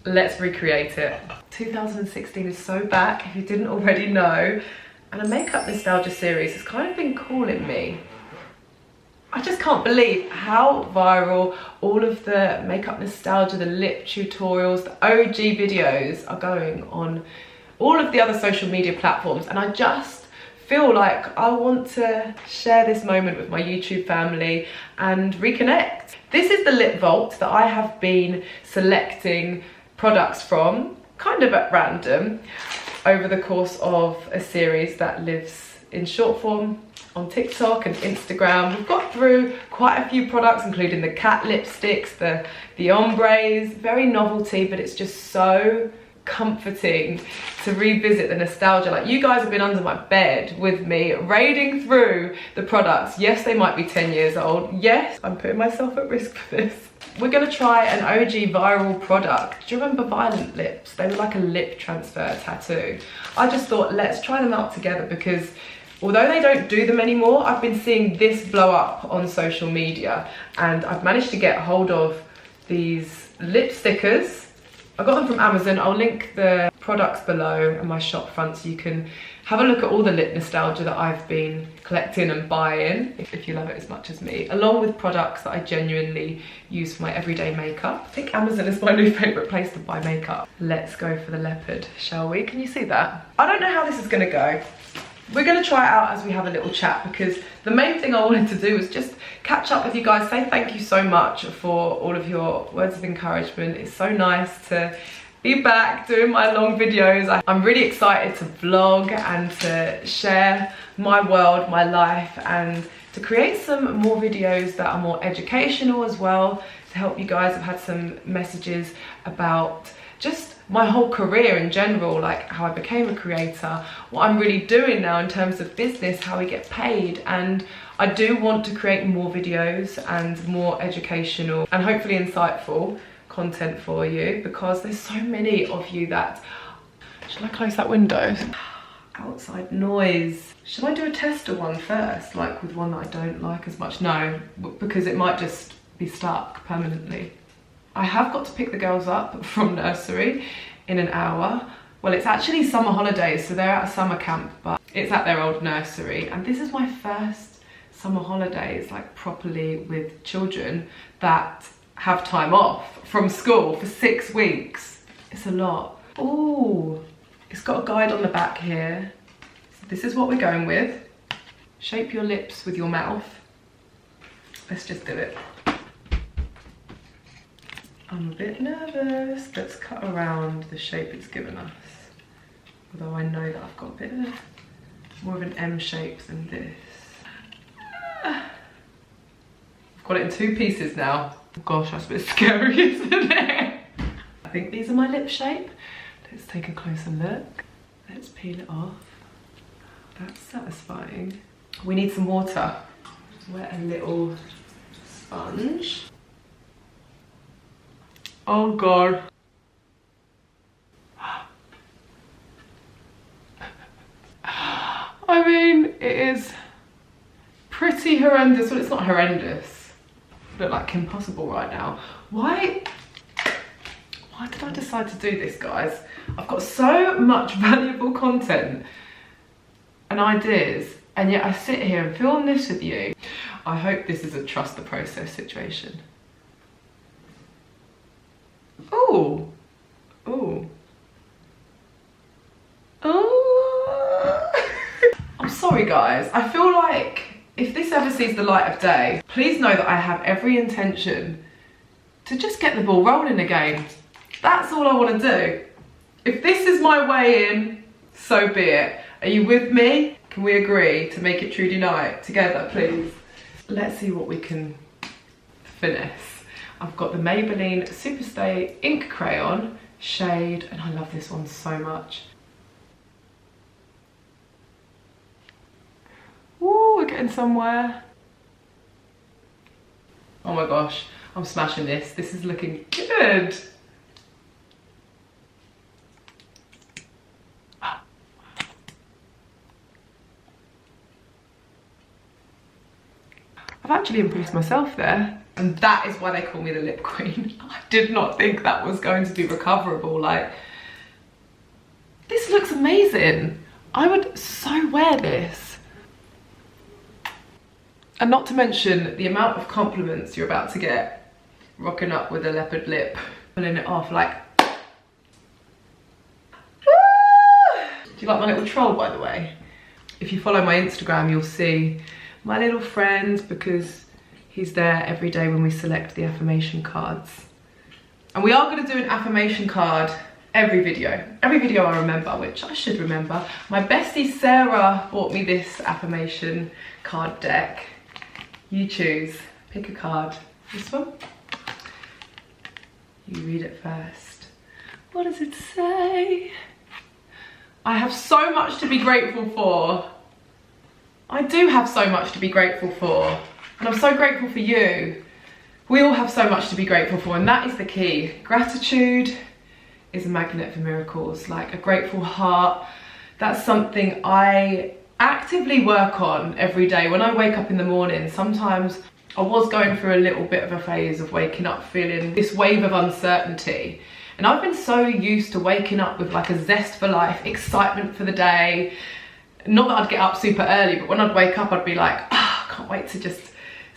let's recreate it. 2016 is so back, if you didn't already know, and a makeup nostalgia series has kind of been calling me. I just can't believe how viral all of the makeup nostalgia, the lip tutorials, the OG videos are going on all of the other social media platforms, and I just feel like I want to share this moment with my YouTube family and reconnect. This is the lip vault that I have been selecting products from, kind of at random, over the course of a series that lives in short form on TikTok and Instagram. We've got through quite a few products, including the cat lipsticks, the ombres, very novelty, but it's just so comforting to revisit the nostalgia. Like, you guys have been under my bed with me raiding through the products. Yes, they might be 10 years old. Yes, I'm putting myself at risk for this. We're gonna try an OG viral product. Do you remember Violent Lips? They were like a lip transfer tattoo. I just thought, let's try them out together, because although they don't do them anymore, I've been seeing this blow up on social media, and I've managed to get hold of these lip stickers. I got them from Amazon. I'll link the products below and my shop front so you can have a look at all the lip nostalgia that I've been collecting and buying, if you love it as much as me, along with products that I genuinely use for my everyday makeup. I think Amazon is my new favourite place to buy makeup. Let's go for the leopard, shall we? Can you see that? I don't know how this is gonna go. We're gonna try it out as we have a little chat, because the main thing I wanted to do was just catch up with you guys, say thank you so much for all of your words of encouragement. It's so nice to be back doing my long videos. I'm really excited to vlog and to share my world, my life, and to create some more videos that are more educational as well, to help you guys. I've had some messages about just my whole career in general, like how I became a creator, what I'm really doing now in terms of business, how we get paid. And I do want to create more videos and more educational and hopefully insightful content for you, because there's so many of you that... Should I close that window? Outside noise. Should I do a tester one first, like with one that I don't like as much? No, because it might just be stuck permanently. I have got to pick the girls up from nursery in an hour. Well, it's actually summer holidays, so they're at a summer camp, but it's at their old nursery. And this is my first summer holidays, like properly with children that have time off from school for 6 weeks. It's a lot. Oh, it's got a guide on the back here. So this is what we're going with. Shape your lips with your mouth. Let's just do it. I'm a bit nervous. Let's cut around the shape it's given us. Although I know that I've got a bit of more of an M shape than this. I've got it in 2 pieces now. Gosh, that's a bit scary, isn't it? I think these are my lip shape. Let's take a closer look. Let's peel it off. That's satisfying. We need some water. Wet a little sponge. Oh God. I mean, it is pretty horrendous. Well, it's not horrendous. I look like Kim Possible right now. Why did I decide to do this, guys? I've got so much valuable content and ideas, and yet I sit here and film this with you. I hope this is a trust the process situation. Oh, oh, oh. I'm sorry, guys. I feel like if this ever sees the light of day, please know that I have every intention to just get the ball rolling again. That's all I want to do. If this is my way in, so be it. Are you with me? Can we agree to make it truly night together, please? Let's see what we can finesse. I've got the Maybelline Superstay Ink Crayon shade, and I love this one so much. Ooh, we're getting somewhere. Oh my gosh, I'm smashing this. This is looking good. I've actually impressed myself there. And that is why they call me the lip queen. I did not think that was going to be recoverable. Like, this looks amazing. I would so wear this. And not to mention the amount of compliments you're about to get rocking up with a leopard lip, pulling it off like. Do you like my little troll, by the way? If you follow my Instagram, you'll see my little friend, because he's there every day when we select the affirmation cards. And we are going to do an affirmation card every video I remember, which I should remember. My bestie Sarah bought me this affirmation card deck. You choose, pick a card. This one? You read it first. What does it say? I have so much to be grateful for. I do have so much to be grateful for. And I'm so grateful for you. We all have so much to be grateful for, and that is the key. Gratitude is a magnet for miracles. Like, a grateful heart, that's something I actively work on every day. When I wake up in the morning, sometimes I was going through a little bit of a phase of waking up feeling this wave of uncertainty. And I've been so used to waking up with like a zest for life, excitement for the day. Not that I'd get up super early, but when I'd wake up, I'd be like, I can't wait to just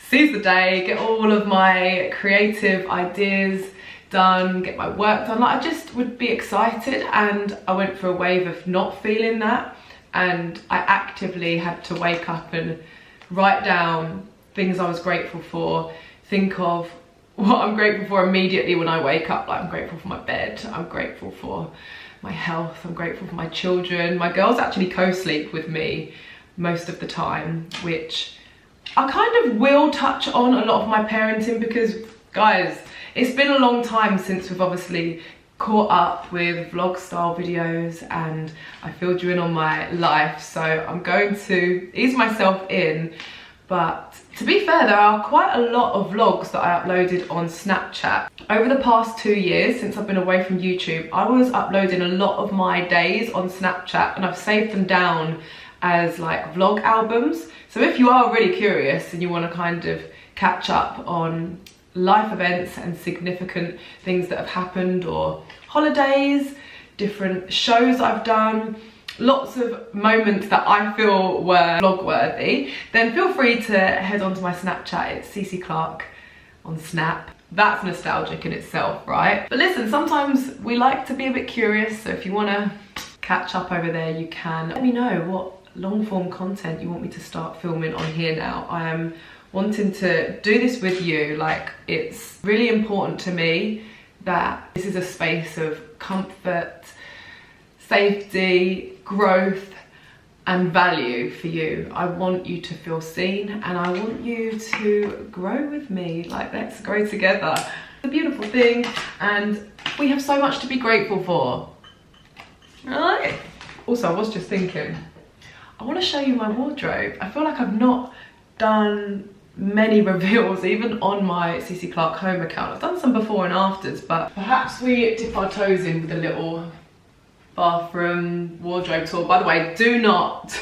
seize the day, get all of my creative ideas done, get my work done. Like, I just would be excited, and I went for a wave of not feeling that, and I actively had to wake up and write down things I was grateful for, think of what I'm grateful for immediately when I wake up. Like, I'm grateful for my bed, I'm grateful for my health, I'm grateful for my children. My girls actually co-sleep with me most of the time, which I kind of will touch on a lot of my parenting, because guys, it's been a long time since we've obviously caught up with vlog style videos, and I filled you in on my life, so I'm going to ease myself in. But to be fair, there are quite a lot of vlogs that I uploaded on Snapchat. Over the past 2 years, since I've been away from YouTube, I was uploading a lot of my days on Snapchat, and I've saved them down as like vlog albums. So if you are really curious and you want to kind of catch up on life events and significant things that have happened, or holidays, different shows I've done, lots of moments that I feel were vlog worthy, then feel free to head onto my Snapchat. It's CC Clarke on Snap. That's nostalgic in itself, right? But listen, sometimes we like to be a bit curious, so if you want to catch up over there, you can. Let me know what long form content you want me to start filming on here now. I am wanting to do this with you. Like, it's really important to me that this is a space of comfort, safety, growth and value for you. I want you to feel seen, and I want you to grow with me. Like, let's grow together. It's a beautiful thing, and we have so much to be grateful for. Right? Also, I was just thinking, I want to show you my wardrobe. I feel like I've not done many reveals, even on my CC Clarke home account. I've done some before and afters, but perhaps we dip our toes in with a little bathroom wardrobe tour. By the way, do not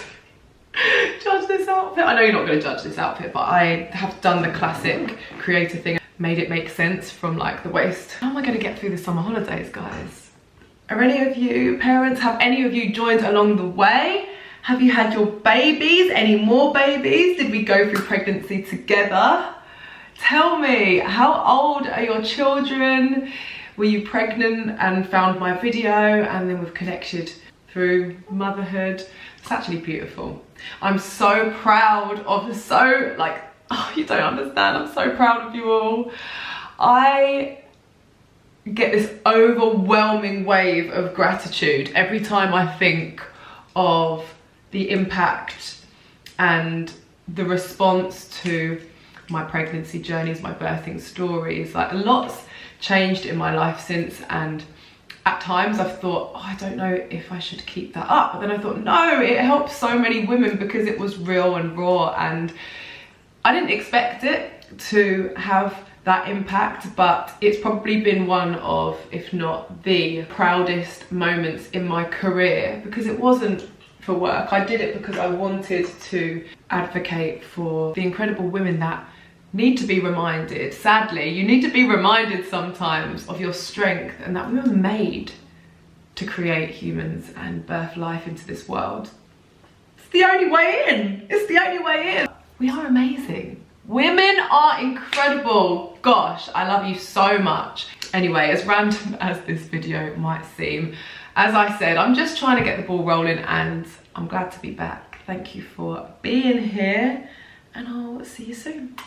judge this outfit. I know you're not going to judge this outfit, but I have done the classic creator thing, made it make sense from like the waist. How am I going to get through the summer holidays, guys? Are any of you parents, have any of you joined along the way? Have you had your babies? Any more babies? Did we go through pregnancy together? Tell me, how old are your children? Were you pregnant and found my video, and then we've connected through motherhood? It's actually beautiful. I'm so proud of, oh, you don't understand. I'm so proud of you all. I get this overwhelming wave of gratitude every time I think of the impact and the response to my pregnancy journeys, my birthing stories. Like, a lot's changed in my life since, and at times I've thought, oh, I don't know if I should keep that up, but then I thought, no, it helped so many women because it was real and raw, and I didn't expect it to have that impact, but it's probably been one of, if not the proudest moments in my career, because it wasn't for work. I did it because I wanted to advocate for the incredible women that need to be reminded, sadly, you need to be reminded sometimes of your strength and that we were made to create humans and birth life into this world. It's the only way in. It's the only way in. We are amazing. Women are incredible. Gosh, I love you so much. Anyway, as random as this video might seem, as I said, I'm just trying to get the ball rolling and I'm glad to be back. Thank you for being here and I'll see you soon.